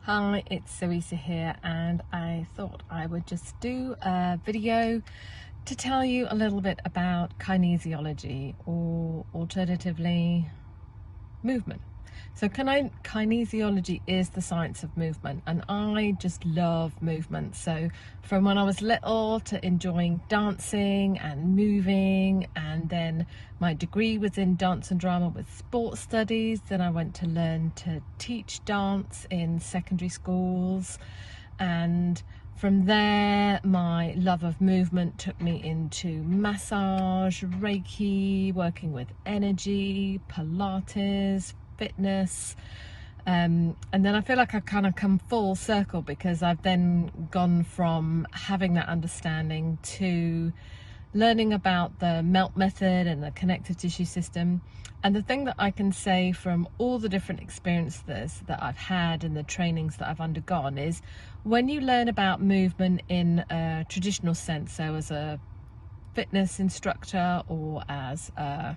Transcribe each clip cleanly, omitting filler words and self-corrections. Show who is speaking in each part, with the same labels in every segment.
Speaker 1: Hi, it's Zoisa here, and I thought I would just do a video to tell you a little bit about kinesiology, or alternatively movement. So kinesiology is the science of movement, and I just love movement. So from when I was little to enjoying dancing and moving, and then my degree was in dance and drama with sports studies. Then I went to learn to teach dance in secondary schools, and from there my love of movement took me into massage, Reiki, working with energy, Pilates, fitness, and then I feel like I've kind of come full circle, because I've then gone from having that understanding to learning about the MELT method and the connective tissue system. And the thing that I can say from all the different experiences that I've had and the trainings that I've undergone is, when you learn about movement in a traditional sense, so as a fitness instructor or as a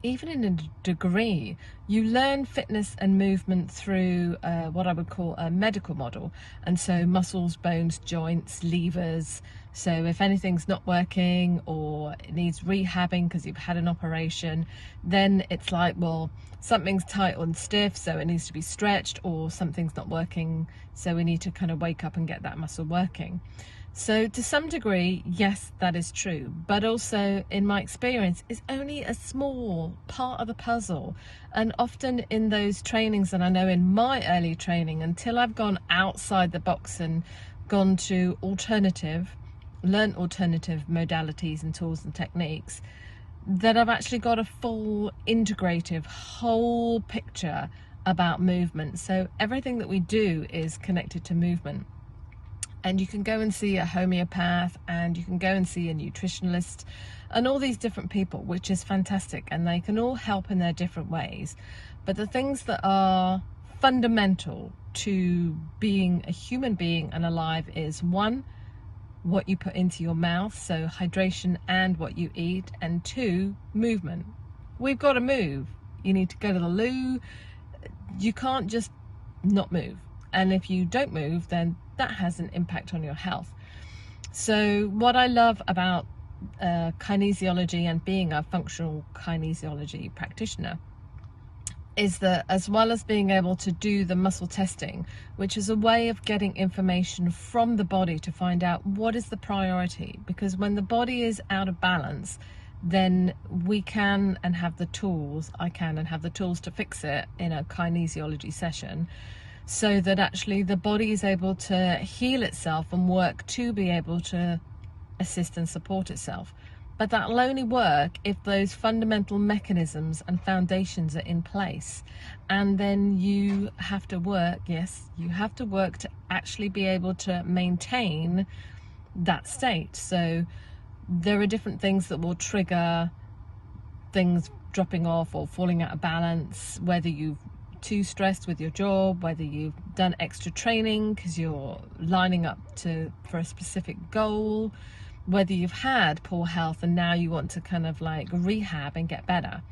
Speaker 1: even in a degree, you learn fitness and movement through what I would call a medical model. And so muscles, bones, joints, levers. So if anything's not working or it needs rehabbing because you've had an operation, then it's like, well, something's tight and stiff, so it needs to be stretched, or something's not working, so we need to kind of wake up and get that muscle working. So to some degree, yes, that is true, but also in my experience, it's only a small part of the puzzle. And often in those trainings, and I know in my early training, until I've gone outside the box and gone to learn alternative modalities and tools and techniques, that I've actually got a full integrative whole picture about movement. So everything that we do is connected to movement. And you can go and see a homeopath, and you can go and see a nutritionalist, and all these different people, which is fantastic, and they can all help in their different ways. But the things that are fundamental to being a human being and alive is, one, what you put into your mouth, so hydration and what you eat, and two, movement. We've got to move. You need to go to the loo. You can't just not move. And if you don't move, then that has an impact on your health. So what I love about kinesiology and being a functional kinesiology practitioner is that, as well as being able to do the muscle testing, which is a way of getting information from the body to find out what is the priority, because when the body is out of balance, then we can and have the tools, I can and have the tools to fix it in a kinesiology session, so that actually the body is able to heal itself and work to be able to assist and support itself. But that'll only work if those fundamental mechanisms and foundations are in place. And then you have to work, yes, you have to work to actually be able to maintain that state. So there are different things that will trigger things dropping off or falling out of balance, whether you've too stressed with your job, whether you've done extra training because you're lining up for a specific goal, whether you've had poor health and now you want to kind of like rehab and get better.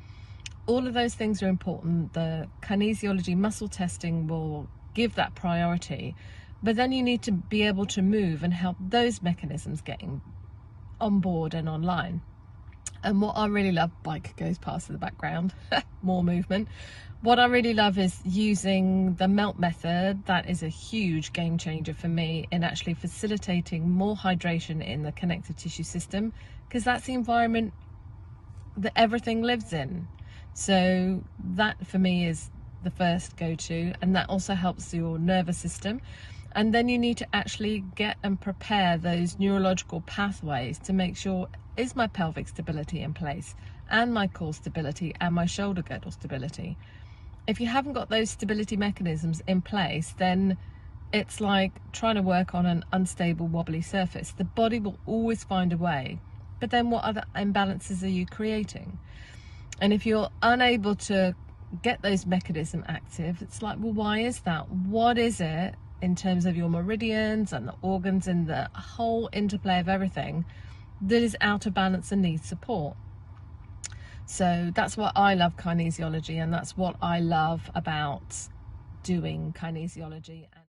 Speaker 1: All of those things are important. The kinesiology muscle testing will give that priority, but then you need to be able to move and help those mechanisms getting on board and online. And what I really love, bike goes past in the background, more movement. What I really love is using the MELT method. That is a huge game changer for me in actually facilitating more hydration in the connective tissue system, because that's the environment that everything lives in. So that for me is the first go-to, and that also helps your nervous system. And then you need to actually get and prepare those neurological pathways to make sure, is my pelvic stability in place, and my core stability, and my shoulder girdle stability. If you haven't got those stability mechanisms in place, then it's like trying to work on an unstable, wobbly surface. The body will always find a way, but then what other imbalances are you creating? And if you're unable to get those mechanisms active, it's like, well, why is that? What is it in terms of your meridians and the organs and the whole interplay of everything that is out of balance and needs support? So that's what I love kinesiology, and that's what I love about doing kinesiology. And